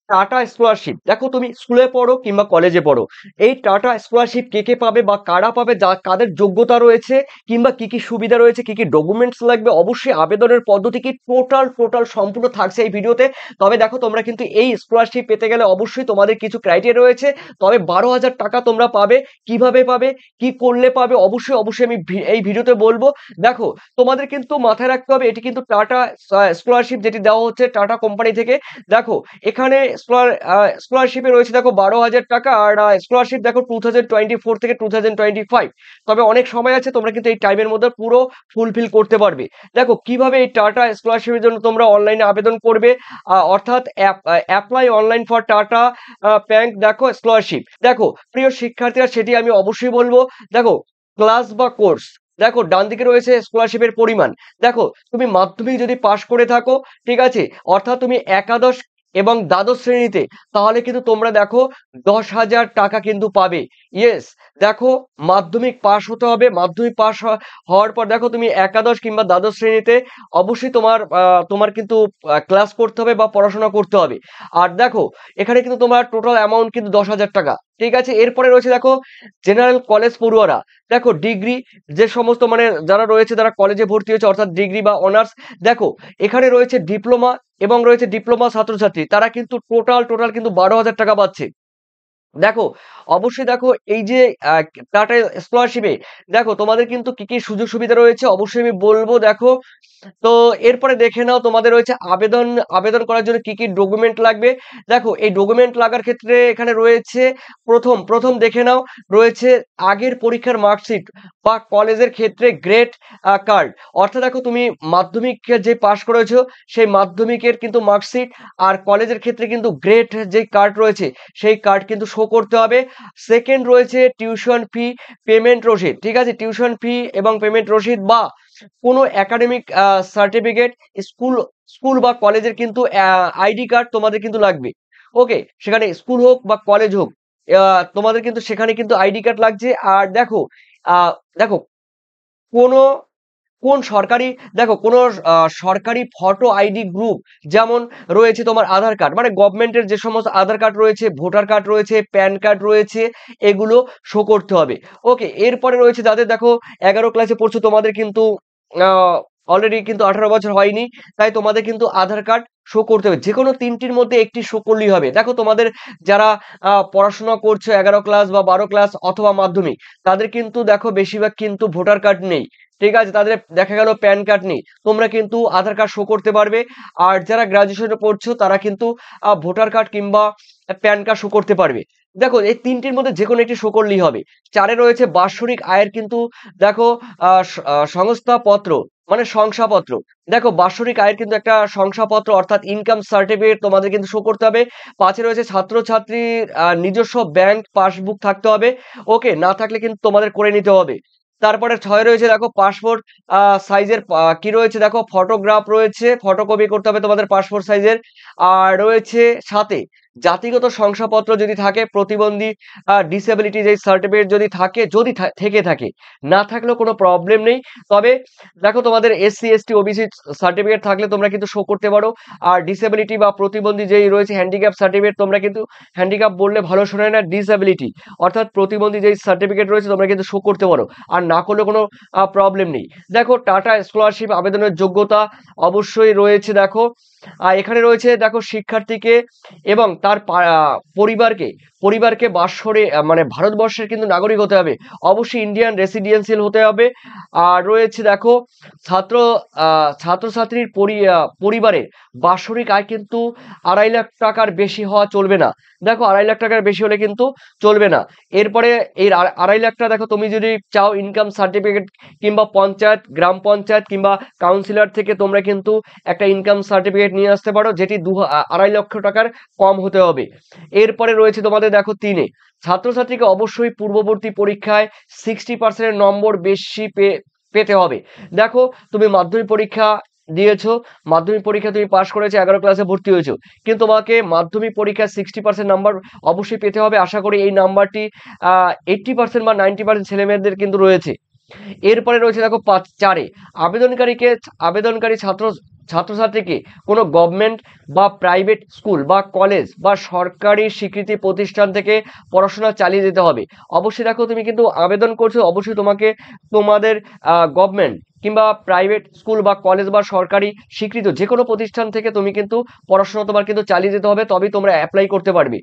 Tata scholarship, দেখো তুমি স্কুলে পড়ো কিংবা কলেজে পড়ো, এই টাটা স্কলারশিপ কে কে পাবে বা কারা পাবে, যা কাদের যোগ্যতা রয়েছে কিংবা কি কি সুবিধা রয়েছে, কি কি ডকুমেন্টস লাগবে, অবশ্যই আবেদনের পদ্ধতি কি টোটাল সম্পূর্ণ থাকছে এই ভিডিওতে। তবে দেখো তোমরা কিন্তু এই স্কলারশিপ পেতে গেলে অবশ্যই তোমাদের কিছু ক্রাইটেরিয়া রয়েছে। তবে 12,000 টাকা তোমরা পাবে, কিভাবে পাবে, কি করলে পাবে, অবশ্যই আমি এই ভিডিওতে বলবো। দেখো তোমাদের কিন্তু মাথায় রাখতে হবে এটি কিন্তু টাটা স্কলারশিপ যেটি দেওয়া হচ্ছে টাটা কোম্পানি থেকে। দেখো এখানে স্কলারশিপে রয়েছে দেখো 12,000 টাকা, আর স্কলারশিপ দেখো 2024 থেকে 2025। তবে অনেক সময় আছে, তোমরা কিন্তু এই টাইমের মধ্যে পুরো ফুলফিল করতে পারবে। দেখো কিভাবে এই টাটা স্কলারশিপের জন্য তোমরা অনলাইনে আবেদন করবে, অর্থাৎ apply online for tata bank দেখো স্কলারশিপ। দেখো প্রিয় শিক্ষার্থীরা, সেটি আমি অবশ্যই বলবো। দেখো ক্লাস বা কোর্স, দেখো ডান দিকে রয়েছে স্কলারশিপের পরিমাণ। দেখো তুমি মাধ্যমিক যদি পাশ করে থাকো, ঠিক আছে, অর্থাৎ তুমি একাদশ এবং দ্বাদশ শ্রেণীতে, তাহলে কিন্তু তোমরা দেখো 10,000 টাকা কিন্তু পাবে। ইয়েস, দেখো মাধ্যমিক পাশ হতে হবে, মাধ্যমিক পাশ হওয়ার পর দেখো তুমি একাদশ কিংবা দ্বাদশ শ্রেণীতে অবশ্যই তোমার কিন্তু ক্লাস করতে হবে বা পড়াশোনা করতে হবে। আর দেখো এখানে কিন্তু তোমার টোটাল অ্যামাউন্ট কিন্তু 10,000 টাকা, ঠিক আছে। এরপরে রয়েছে দেখো জেনারেল কলেজ পড়ুয়ারা, দেখো ডিগ্রি যে সমস্ত মানে যারা রয়েছে, যারা কলেজে ভর্তি হয়েছে অর্থাৎ ডিগ্রি বা অনার্স, দেখো এখানে রয়েছে ডিপ্লোমা এবং রয়েছে ডিপ্লোমা ছাত্রছাত্রী, তারা কিন্তু টোটাল কিন্তু 12,000 টাকা পাচ্ছে। দেখো অবশ্যই দেখো এই যে টাটা স্কলারশিপে দেখো তোমাদের কিন্তু কি কি সুযোগ সুবিধা রয়েছে অবশ্যই আমি বলবো। দেখো তো এরপরে দেখে নাও তোমাদের রয়েছে আবেদন করার জন্য কি কি ডকুমেন্ট লাগবে। দেখো এই ডকুমেন্ট লাগার ক্ষেত্রে এখানে রয়েছে প্রথম দেখে নাও, রয়েছে আগের পরীক্ষার মার্কশিট বা কলেজের ক্ষেত্রে গ্রেড কার্ড, অর্থাৎ দেখো তুমি মাধ্যমিক যে পাশ করেছো সেই মাধ্যমিকের কিন্তু মার্কশিট, আর কলেজের ক্ষেত্রে কিন্তু গ্রেড যে কার্ড রয়েছে সেই কার্ড কিন্তু শো করতে হবে। সেকেন্ড রয়েছে টিউশন ফি পেমেন্ট রসিদ, ঠিক আছে, টিউশন ফি এবং পেমেন্ট রসিদ বা কোনো একাডেমিক সার্টিফিকেট, স্কুল স্কুল বা কলেজের কিন্তু আইডি কার্ড তোমাদের কিন্তু লাগবে। ওকে, সেখানে স্কুল হোক বা কলেজ হোক, তোমাদের কিন্তু সেখানে কিন্তু আইডি কার্ড লাগছে। আর দেখো আহ, দেখো কোনো কোন সরকারি, দেখো কোনো সরকারি ফটো আইডি গ্রুপ, যেমন রয়েছে তোমার আধার কার্ড, মানে গভর্নমেন্টের যে সমস্ত আধার কার্ড রয়েছে, ভোটার কার্ড রয়েছে, প্যান কার্ড রয়েছে, এগুলো শো করতে হবে। ওকে, এরপরে রয়েছে যাদের দেখো 11 ক্লাসে পড়ছো, তোমাদের কিন্তু অলরেডি কিন্তু 18 বছর হয়নি, তাই তোমাদের কিন্তু আধার কার্ড শো করতে হবে। যে কোনো তিনটির মধ্যে একটি শো করলেই হবে। দেখো তোমাদের যারা পড়াশোনা করছো 11 ক্লাস বা 12 ক্লাস অথবা মাধ্যমিক, তাদের কিন্তু দেখো বেশিরভাগ কিন্তু ভোটার কার্ড নেই, ঠিক আছে, তাদের দেখা গেল প্যান কার্ড নেই, তোমরা কিন্তু আধার কার্ড শো করতে পারবে। আর যারা গ্রাজুয়েশনে পড়ছো তারা কিন্তু ভোটার কার্ড কিংবা প্যান কার্ড শো করতে পারবে। দেখো এই তিনটির মধ্যে যে কোনো একটি শো করলেই হবে। চারে রয়েছে বাৎসরিক আয়ের কিন্তু দেখো সংস্থাপত্র, মানে শংসাপত্র। দেখো বাৎসরিক আয়ের কিন্তু একটা শংসাপত্র অর্থাৎ ইনকাম সার্টিফিকেট তোমাদের কিন্তু শো করতে হবে। পাঁচে রয়েছে ছাত্রছাত্রীর নিজস্ব ব্যাংক পাসবুক থাকতে হবে। ওকে, না থাকলে কিন্তু তোমাদের করে নিতে হবে। তারপরে 6 রয়েছে দেখো পাসপোর্ট সাইজের কি রয়েছে, দেখো ফটোগ্রাফ রয়েছে, ফটোকপি করতে হবে তোমাদের পাসপোর্ট সাইজের। আর রয়েছে 7 জাতিগত শংসাপত্র যদি থাকে, প্রতিবন্ধী ডিসেবিলিটি যে সার্টিফিকেট যদি থাকে, যদি থেকে থাকে, না থাকলেও কোনো প্রবলেম নেই। তবে দেখো তোমাদের এসসি এসটি ওবিসি সার্টিফিকেট থাকলে তোমরা কিন্তু শো করতে পারো। আর ডিসেবিলিটি বা প্রতিবন্ধী যেই রয়েছে হ্যান্ডিক্যাপ সার্টিফিকেট, তোমরা কিন্তু হ্যান্ডিক্যাপ বললে ভালো শোনায় না, ডিসেবিলিটি অর্থাৎ প্রতিবন্ধী যেই সার্টিফিকেট রয়েছে তোমরা কিন্তু শো করতে পারো, আর না করলে কোনো প্রবলেম নেই। দেখো টাটা স্কলারশিপ আবেদনের যোগ্যতা অবশ্যই রয়েছে। দেখো এখানে রয়েছে দেখো শিক্ষার্থীকে এবং তার পরিবারকে বাসরে মানে ভারতবর্ষের কিন্তু নাগরিক হতে হবে, অবশ্যই ইন্ডিয়ান রেসিডেন্সিয়াল হতে হবে। আর রয়েছে দেখো ছাত্রছাত্রীর পরিবারের বাৎসরিক আয় কিন্তু 2.5 লাখ টাকার বেশি হওয়া চলবে না। দেখো 2.5 লাখ টাকার বেশি হলে কিন্তু চলবে না। এরপরে এই 2.5 লাখ টাকা দেখো তুমি যদি চাও ইনকাম সার্টিফিকেট কিংবা পঞ্চায়েত, গ্রাম পঞ্চায়েত কিংবা কাউন্সিলর থেকে তোমরা কিন্তু একটা ইনকাম সার্টিফিকেট নিয়ে আসতে পারো, যেটি 2.5 লক্ষ টাকার কম হতে হবে। এরপরে রয়েছে তোমাদের দেখো 3 ছাত্রছাত্রীকে অবশ্যই পূর্ববর্তী পরীক্ষায় 60% নম্বর বেশি পেতে হবে। দেখো তুমি মাধ্যমিক পরীক্ষা দিয়েছো, মাধ্যমিক পরীক্ষা তুমি পাশ করেছো, 11 ক্লাসে ভর্তি হয়েছো, কিন্তু তোমাকে মাধ্যমিক পরীক্ষায় 60% নাম্বার অবশ্যই পেতে হবে। আশা করি এই নাম্বারটি 80% বা 90% ছেলে মেয়েদের কিন্তু রয়েছে। এরপরে রয়েছে দেখো 4 আবেদনকারী ছাত্র ছাত্রছাত্রীকে কোনো গভর্নমেন্ট বা প্রাইভেট স্কুল বা কলেজ বা সরকারি স্বীকৃতি প্রতিষ্ঠান থেকে পড়াশোনা চালিয়ে যেতে হবে। অবশ্যই দেখো তুমি কিন্তু আবেদন করছো, অবশ্যই তোমাকে তোমাদের গভর্নমেন্ট কিংবা প্রাইভেট স্কুল বা কলেজ বা সরকারি স্বীকৃত যে কোনো প্রতিষ্ঠান থেকে তুমি কিন্তু পড়াশোনা তোমার কিন্তু চালিয়ে যেতে হবে, তবেই তোমরা অ্যাপ্লাই করতে পারবে।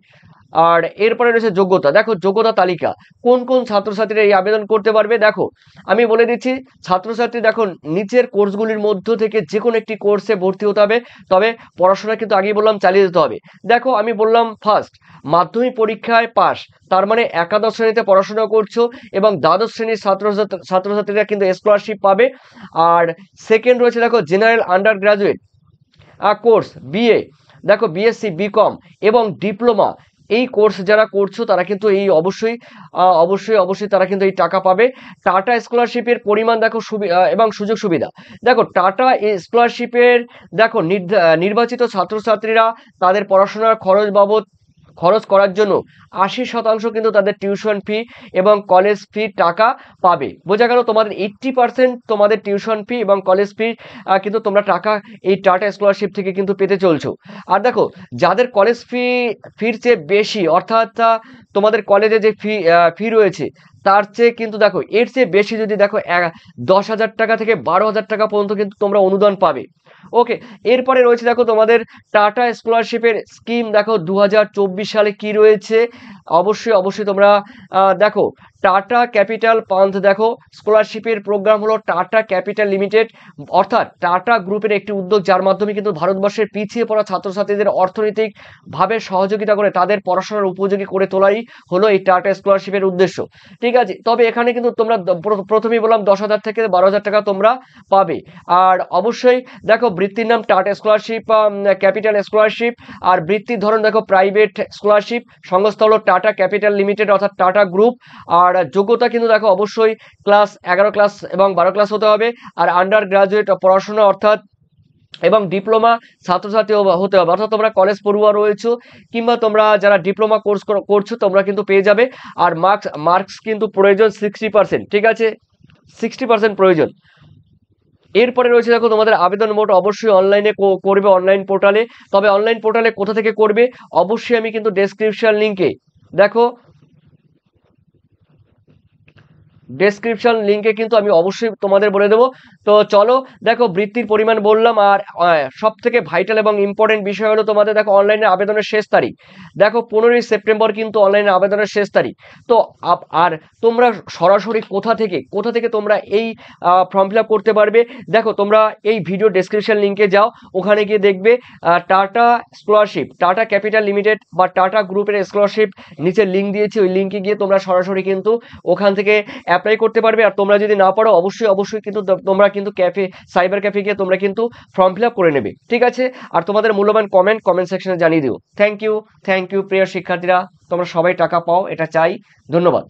আর এরপরে রয়েছে যোগ্যতা। দেখো যোগ্যতা তালিকা কোন কোন ছাত্রছাত্রীরা এই আবেদন করতে পারবে। দেখো আমি বলে দিচ্ছি, ছাত্রছাত্রী দেখো নিচের কোর্সগুলির মধ্য থেকে যে কোনো একটি কোর্সে ভর্তি হতে হবে, তবে পড়াশোনা কিন্তু আগেই বললাম চালিয়ে যেতে হবে। দেখো আমি বললাম ফার্স্ট মাধ্যমিক পরীক্ষায় পাস, তার মানে একাদশ শ্রেণীতে পড়াশোনা করছো এবং দ্বাদশ শ্রেণীর ছাত্রছাত্রীরা কিন্তু স্কলারশিপ পাবে। আর সেকেন্ড রয়েছে দেখো general under graduate course BA, দেখো বিএসসি বিকম এবং ডিপ্লোমা এই কোর্স যারা করছো তারা কিন্তু এই অবশ্যই তারা কিন্তু এই টাকা পাবে। টাটা স্কলারশিপের পরিমাণ দেখো এবং সুযোগ সুবিধা। দেখো টাটা স্কলারশিপের দেখো নির্বাচিত ছাত্রছাত্রীরা তাদের পড়াশোনার খরচ করার জন্য 80% কিন্তু তাদের টিউশন ফি এবং কলেজ ফি টাকা পাবে। বোঝা গেল, তোমাদের 80% তোমাদের টিউশন ফি এবং কলেজ ফি কিন্তু তোমরা টাকা এই টাটা স্কলারশিপ থেকে কিন্তু পেতে চলছো। আর দেখো যাদের কলেজ ফির চেয়ে বেশি, অর্থাৎ তোমাদের কলেজে যে ফি রয়েছে তার চেয়ে কিন্তু দেখো এর চেয়ে বেশি যদি দেখো 10,000 টাকা থেকে 12,000 টাকা পর্যন্ত কিন্তু তোমরা অনুদান পাবে। ওকে, এরপরে রয়েছে দেখো তোমাদের টাটা স্কলারশিপের স্কিম। দেখো 2024 সালে কি রয়েছে, অবশ্যই তোমরা দেখো টাটা ক্যাপিটাল পান্থ। দেখো স্কলারশিপের প্রোগ্রাম হলো টাটা ক্যাপিটাল লিমিটেড, অর্থাৎ টাটা গ্রুপের একটি উদ্যোগ যার মাধ্যমে কিন্তু ভারতবর্ষের পিছিয়ে পড়া ছাত্রছাত্রীদের অর্থনৈতিকভাবে সহযোগিতা করে তাদের পড়াশোনার উপযোগী করে তোলাই হলো এই টাটা স্কলারশিপের উদ্দেশ্য। ঠিক আছে, তবে এখানে কিন্তু তোমরা প্রথমেই বললাম 10,000 থেকে 12,000 টাকা তোমরা পাবে। আর অবশ্যই দেখো বৃত্তির নাম টাটা স্কলারশিপ ক্যাপিটাল স্কলারশিপ। আর বৃত্তির ধরন দেখো প্রাইভেট স্কলারশিপ, সংস্থা হলো টাটা ক্যাপিটাল লিমিটেড অর্থাৎ টাটা গ্রুপ। আর যোগ্যতা কিন্তু দেখো অবশ্যই ক্লাস 11 ক্লাস এবং 12 ক্লাস হতে হবে। আর আন্ডার গ্রাজুয়েট পড়াশোনা অর্থাৎ এবং ডিপ্লোমা ছাত্রছাত্রী হতে হবে, অর্থাৎ তোমরা কলেজ পড়ুয়া রয়েছো কিংবা তোমরা যারা ডিপ্লোমা কোর্স করছো তোমরা কিন্তু পেয়ে যাবে। আর মার্কস কিন্তু প্রয়োজন 60%, ঠিক আছে, 60% প্রয়োজন। এরপরে রয়েছে দেখো তোমাদের আবেদন মোড অবশ্যই অনলাইনে করবে, অনলাইন পোর্টালে। তবে অনলাইন পোর্টালে কোথা থেকে করবে অবশ্যই আমি কিন্তু ডেসক্রিপশন লিঙ্কে দেখো ডেসক্রিপশন লিঙ্কে কিন্তু আমি অবশ্যই তোমাদের বলে দেবো। তো চলো দেখো বৃত্তির পরিমাণ বললাম। আর সব থেকে ভাইটাল এবং ইম্পর্টেন্ট বিষয় হলো তোমাদের দেখো অনলাইনে আবেদনের শেষ তারিখ দেখো 15ই সেপ্টেম্বর কিন্তু অনলাইনে আবেদনের শেষ তারিখ। তো আর তোমরা সরাসরি কোথা থেকে তোমরা এই ফর্ম ফিল আপ করতে পারবে। দেখো তোমরা এই ভিডিও ডেসক্রিপশন লিঙ্কে যাও, ওখানে গিয়ে দেখবে tata scholarship, tata capital limited বা টাটা গ্রুপের স্কলারশিপ নিচে লিঙ্ক দিয়েছি, ওই লিঙ্কে গিয়ে তোমরা সরাসরি কিন্তু ওখান থেকে অ্যাপ্লাই করতে পারবে। আর তোমরা যদি না পারো অবশ্যই কিন্তু তোমরা কিন্তু সাইবার ক্যাফে গিয়ে তোমরা কিন্তু ফর্ম ফিল আপ করে নেবে, ঠিক আছে। আর তোমাদের মূল্যবান কমেন্ট সেকশনে জানিয়ে দিও। থ্যাংক ইউ প্রিয় শিক্ষার্থীরা, তোমরা সবাই টাকা পাও এটা চাই। ধন্যবাদ।